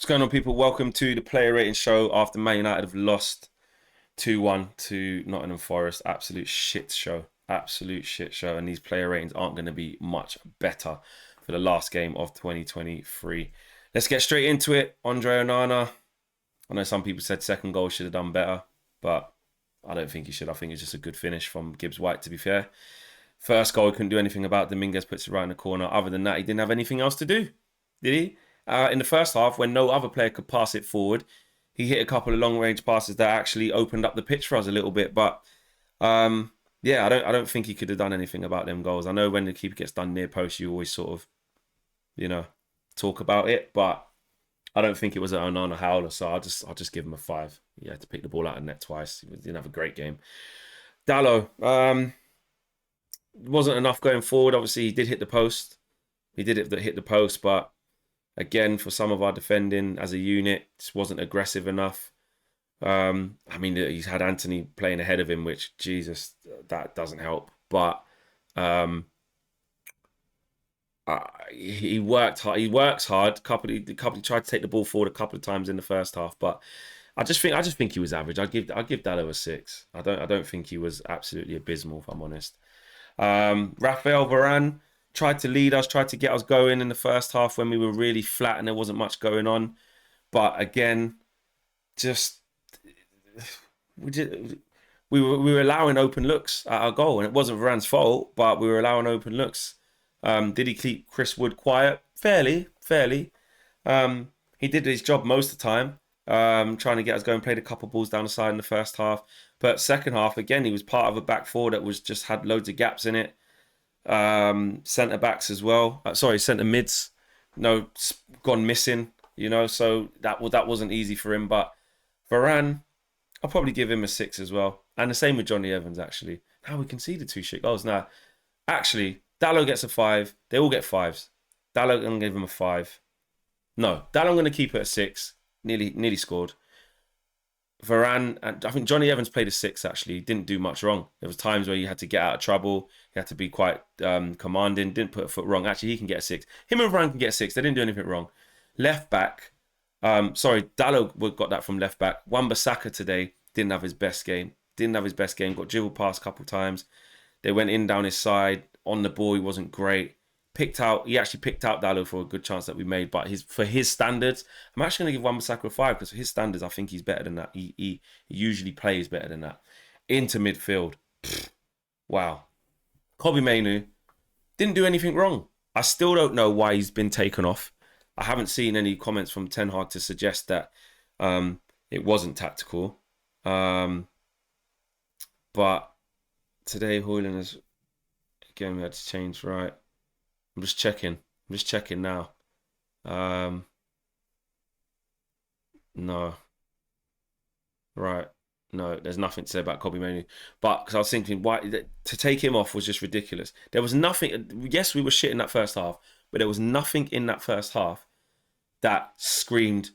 What's going on, people? Welcome to the player rating show after Man United have lost 2-1 to Nottingham Forest. Absolute shit show. Absolute shit show. And these player ratings aren't going to be much better for the last game of 2023. Let's get straight into it. Andre Onana. I know some people said second goal should have done better, but I don't think he should. I think it's just a good finish from Gibbs White, to be fair. First goal, he couldn't do anything about. Dominguez puts it right in the corner. Other than that, he didn't have anything else to do, did he? In the first half, when no other player could pass it forward, he hit a couple of long-range passes that actually opened up the pitch for us a little bit. But yeah, I don't think he could have done anything about them goals. I know when the keeper gets done near post, you always sort of, talk about it, but I don't think it was an Onana howler. So I'll just give him a 5. He had to pick the ball out of the net twice. He didn't have a great game. Dallo, wasn't enough going forward. Obviously, he did hit the post. He did hit the post, but again, for some of our defending as a unit, just wasn't aggressive enough. I mean, he's had Anthony playing ahead of him, which, Jesus, that doesn't help. But he worked hard. He works hard. He tried to take the ball forward a couple of times in the first half, but I just think he was average. I'd give Dallo a 6. I don't think he was absolutely abysmal, if I'm honest. Raphael Varane tried to lead us, tried to get us going in the first half when we were really flat and there wasn't much going on. But again, we were allowing open looks at our goal, and it wasn't Varane's fault, but we were allowing open looks. Did he keep Chris Wood quiet? Fairly. He did his job most of the time, trying to get us going. Played a couple balls down the side in the first half, but second half again he was part of a back four that was just had loads of gaps in it. Centre backs as well. Centre mids, gone missing. So that wasn't easy for him. But Varane, I'll probably give him a 6 as well. And the same with Johnny Evans, actually. Now we conceded 2 shit goals. Now, actually, Dallo gets a 5. They all get 5s. Dallo, I'm going to give him a 5. No, Dallo, I'm going to keep it at 6. Nearly scored. Varane, and I think Johnny Evans played a 6, actually. He didn't do much wrong. There was times where he had to get out of trouble. He had to be quite commanding. Didn't put a foot wrong. Actually, he can get a 6. Him and Varane can get a 6. They didn't do anything wrong. Left back. Dallo got that from left back. Wan-Bissaka today didn't have his best game. Got dribbled past a couple of times. They went in down his side. On the ball, he wasn't great. He actually picked out Dallo for a good chance that we made, but for his standards, I'm actually going to give Wan-Bissaka a 5 because for his standards, I think he's better than that. He usually plays better than that. Into midfield, wow. Kobbie Mainoo didn't do anything wrong. I still don't know why he's been taken off. I haven't seen any comments from Ten Hag to suggest that it wasn't tactical. But today, Højlund has again we had to change, right? I'm just checking now. No. Right. No, there's nothing to say about Kobbie Mainoo. But because I was thinking, why to take him off was just ridiculous. There was nothing. Yes, we were shit in that first half, but there was nothing in that first half that screamed,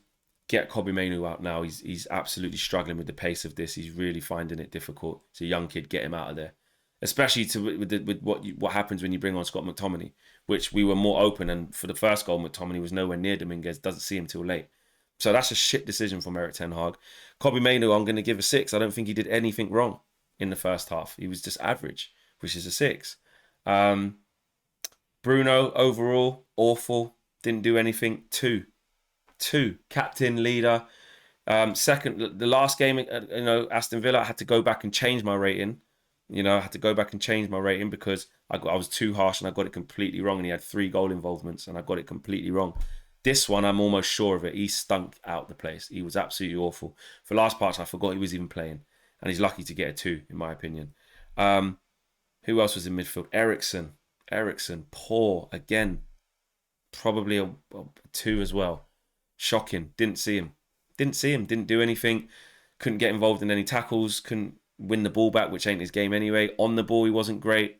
get Kobbie Mainoo out now. He's absolutely struggling with the pace of this. He's really finding it difficult. It's a young kid, get him out of there. Especially with what happens when you bring on Scott McTominay, which we were more open. And for the first goal, McTominay was nowhere near Dominguez, doesn't see him till late. So that's a shit decision from Erik Ten Hag. Kobbie Mainoo, I'm going to give a 6. I don't think he did anything wrong in the first half. He was just average, which is a 6. Bruno, overall, awful. Didn't do anything. 2. Captain, leader. Second, the last game, Aston Villa, I had to go back and change my rating. I had to go back and change my rating because I was too harsh and I got it completely wrong. And he had 3 goal involvements and I got it completely wrong. This one, I'm almost sure of it. He stunk out the place. He was absolutely awful. For last parts, I forgot he was even playing. And he's lucky to get a 2, in my opinion. Who else was in midfield? Eriksen, poor. Again, probably a 2 as well. Shocking. Didn't see him. Didn't do anything. Couldn't get involved in any tackles. Couldn't win the ball back, which ain't his game anyway. On the ball, he wasn't great.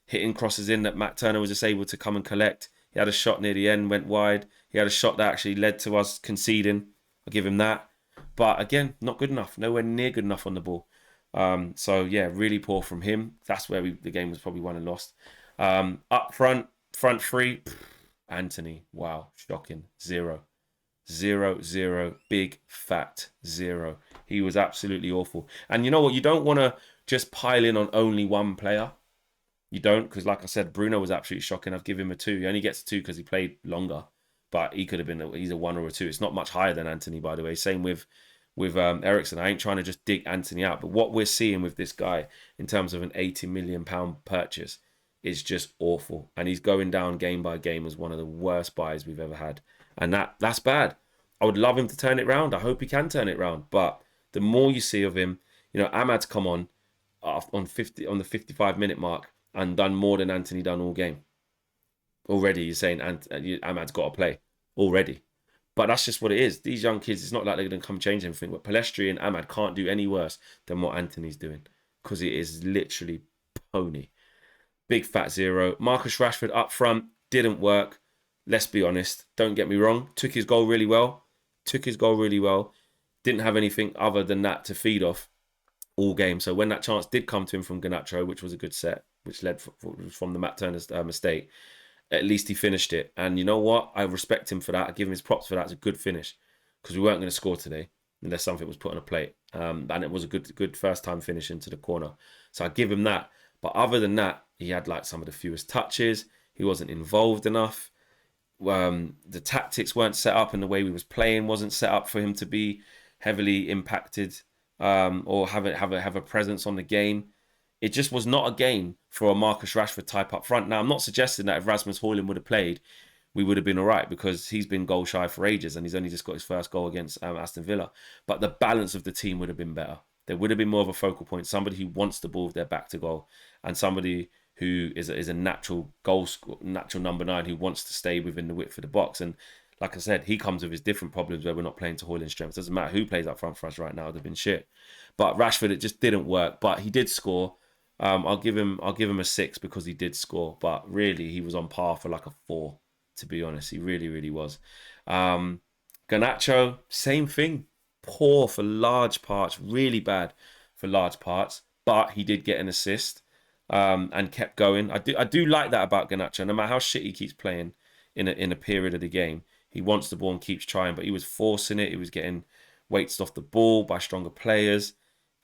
Hitting crosses in that Matt Turner was just able to come and collect. He had a shot near the end, went wide. He had a shot that actually led to us conceding. I'll give him that. But again, not good enough. Nowhere near good enough on the ball. So yeah, really poor from him. That's where the game was probably won and lost. Up front 3, Anthony. Wow, shocking. 0. 0-0, big fat 0. He was absolutely awful. And you know what? You don't want to just pile in on only one player. You don't, because like I said, Bruno was absolutely shocking. I've given him a 2. He only gets a 2 because he played longer, but he could have been. He's a 1 or a 2. It's not much higher than Anthony, by the way. Same with Eriksen. I ain't trying to just dig Anthony out, but what we're seeing with this guy in terms of an £80 million purchase is just awful, and he's going down game by game as one of the worst buys we've ever had, and that's bad. I would love him to turn it round. I hope he can turn it round, but the more you see of him, Ahmad's come on the 55-minute mark and done more than Anthony done all game. Already, you're saying Ahmad's got to play already. But that's just what it is. These young kids, it's not like they're going to come change anything. But Pellistri and Ahmad can't do any worse than what Anthony's doing, because it is literally pony. Big fat 0. Marcus Rashford up front didn't work. Let's be honest. Don't get me wrong. Took his goal really well. Didn't have anything other than that to feed off all game. So when that chance did come to him from Garnacho, which was a good set, which led from the Matt Turner's mistake, at least he finished it. And you know what? I respect him for that. I give him his props for that. It's a good finish, because we weren't going to score today unless something was put on a plate. And it was a good first time finish into the corner. So I give him that. But other than that, he had like some of the fewest touches. He wasn't involved enough. The tactics weren't set up, and the way we was playing wasn't set up for him to be heavily impacted or have a presence on the game. It just was not a game for a Marcus Rashford type up front. Now, I'm not suggesting that if Rasmus Højlund would have played, we would have been all right, because he's been goal shy for ages and he's only just got his first goal against Aston Villa. But the balance of the team would have been better. There would have been more of a focal point, somebody who wants the ball with their back to goal, and somebody who is a natural natural number 9 who wants to stay within the width of the box. And like I said, he comes with his different problems where we're not playing to Højlund's strengths. Doesn't matter who plays up front for us right now; they've been shit. But Rashford, it just didn't work. But he did score. I'll give him a 6 because he did score. But really, he was on par for like a 4. To be honest, he really, really was. Garnacho, same thing. Poor for large parts, really bad for large parts. But he did get an assist and kept going. I do like that about Garnacho. No matter how shit he keeps playing in a period of the game, he wants the ball and keeps trying. But he was forcing it. He was getting weights off the ball by stronger players.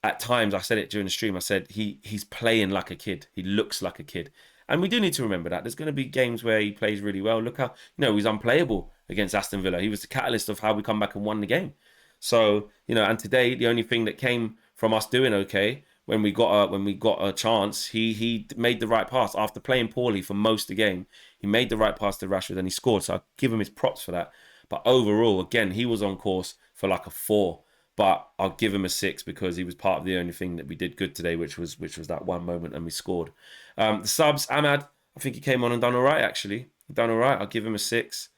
At times, I said it during the stream, I said he's playing like a kid. He looks like a kid. And we do need to remember that. There's going to be games where he plays really well. Look how, he's unplayable against Aston Villa. He was the catalyst of how we come back and won the game. So, and today, the only thing that came from us doing okay, when we got a chance, he made the right pass. After playing poorly for most of the game, he made the right pass to Rashford and he scored. So I give him his props for that. But overall, again, he was on course for like a 4. But I'll give him a 6 because he was part of the only thing that we did good today, which was that one moment and we scored. The subs, Ahmad, I think he came on and done all right, actually. Done all right. I'll give him a 6.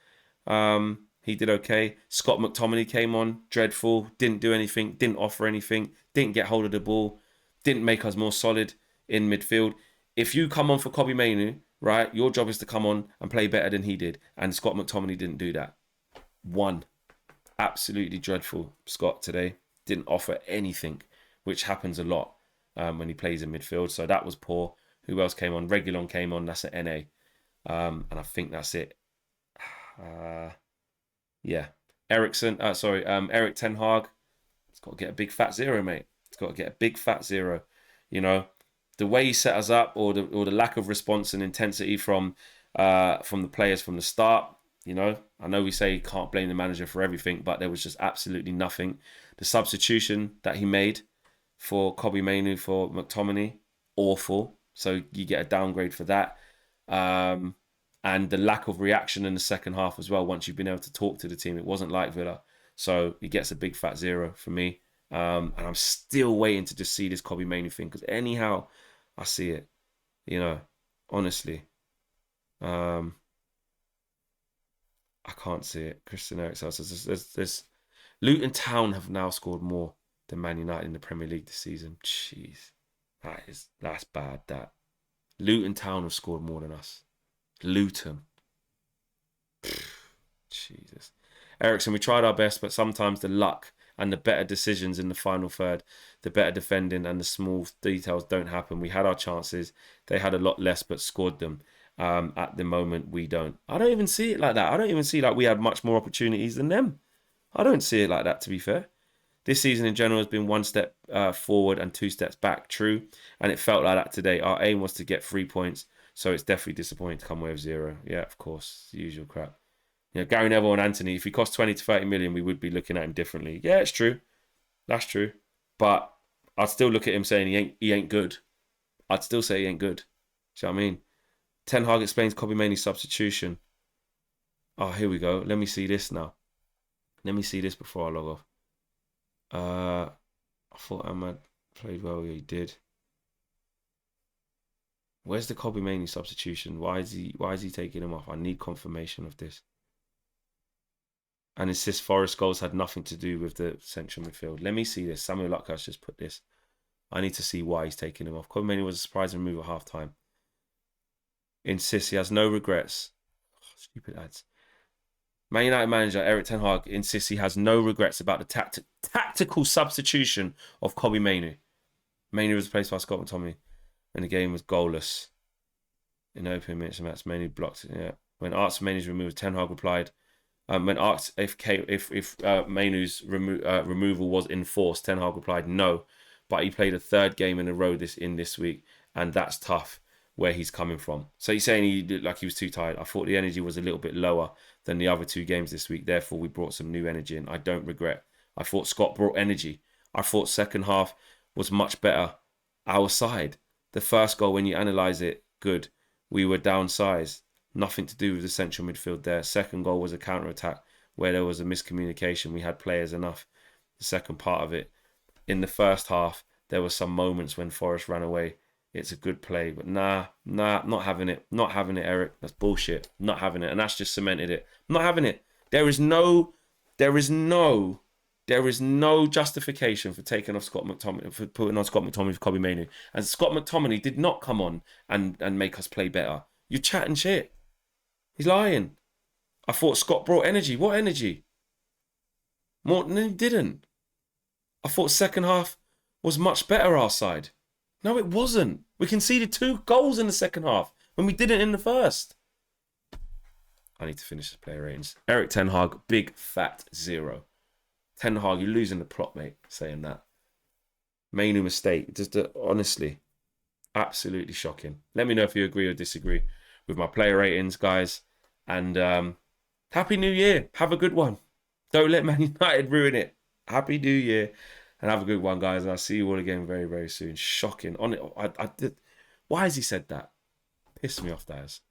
He did okay. Scott McTominay came on, dreadful. Didn't do anything, didn't offer anything, didn't get hold of the ball, didn't make us more solid in midfield. If you come on for Kobbie Mainoo, right, your job is to come on and play better than he did. And Scott McTominay didn't do that. 1. Absolutely dreadful. Scott today didn't offer anything, which happens a lot when he plays in midfield. So that was poor. Who else came on? Reguilon came on. That's an NA. And I think that's it. Yeah. Erik Ten Hag. It's got to get a big fat 0, mate. It's got to get a big fat 0. The way he set us up, or the lack of response and intensity from the players from the start. I know we say you can't blame the manager for everything, but there was just absolutely nothing. The substitution that he made for Kobbie Mainoo for McTominay, awful. So you get a downgrade for that. And the lack of reaction in the second half as well, once you've been able to talk to the team. It wasn't like Villa. So he gets a big fat 0 for me. And I'm still waiting to just see this Kobbie Mainoo thing, because anyhow I see it, honestly. I can't see it. Christian Eriksen says Luton Town have now scored more than Man United in the Premier League this season. Jeez. That's bad, that. Luton Town have scored more than us. Luton. Jesus. Eriksen, we tried our best, but sometimes the luck and the better decisions in the final third, the better defending and the small details don't happen. We had our chances. They had a lot less, but scored them. At the moment, we don't. I don't even see it like that. I don't even see like we had much more opportunities than them. I don't see it like that, to be fair. This season in general has been one step forward and 2 steps back, true. And it felt like that today. Our aim was to get 3 points, so it's definitely disappointing to come away with 0. Yeah, of course, the usual crap. You know, Gary Neville and Anthony, if he cost 20 to 30 million, we would be looking at him differently. Yeah, it's true. That's true. But I'd still look at him saying he ain't good. I'd still say he ain't good. Do you know what I mean? Ten Hag explains Kobbie Mainoo's substitution. Oh, here we go. Let me see this now. Let me see this before I log off. I thought Ahmad played well. He did. Where's the Kobbie Mainoo substitution? Why is he taking him off? I need confirmation of this. And insists Forest goals had nothing to do with the central midfield. Let me see this. Samuel Luckhurst just put this. I need to see why he's taking him off. Kobbie Mainoo was a surprising move at half time. Insists he has no regrets. Oh, stupid ads. Man United manager Erik ten Hag insists he has no regrets about the tactical substitution of Kobbie Mainoo. Mainoo was replaced by Scott McTominay, and the game was goalless. In open minutes, Mainoo blocked it. Yeah. When asked for Mainoo's removal, ten Hag replied, when asked if Mainoo's removal was enforced, ten Hag replied no, but he played a third game in a row this week, and that's tough. Where he's coming from. So he's saying he looked like he was too tired. I thought the energy was a little bit lower than the other 2 games this week. Therefore, we brought some new energy in. I don't regret. I thought Scott brought energy. I thought second half was much better our side. The first goal, when you analyse it, good. We were downsized. Nothing to do with the central midfield there. Second goal was a counter-attack where there was a miscommunication. We had players enough. The second part of it. In the first half, there were some moments when Forest ran away. It's a good play, but nah, not having it. Not having it, Eric. That's bullshit. Not having it. And that's just cemented it. Not having it. There is no justification for taking off Scott McTominay, for putting on Scott McTominay for Kobbie Mainoo. And Scott McTominay did not come on and make us play better. You're chatting shit. He's lying. I thought Scott brought energy. What energy? Morton, he didn't. I thought second half was much better our side. No, it wasn't. We conceded 2 goals in the second half when we didn't in the first. I need to finish the player ratings. Erik ten Hag, big fat 0. Ten Hag, you're losing the plot, mate, saying that. Mainoo mistake. Just honestly, absolutely shocking. Let me know if you agree or disagree with my player ratings, guys. And Happy New Year. Have a good one. Don't let Man United ruin it. Happy New Year. And have a good one, guys. And I'll see you all again very, very soon. Shocking. On it, I did. Why has he said that? Pissed me off, that is.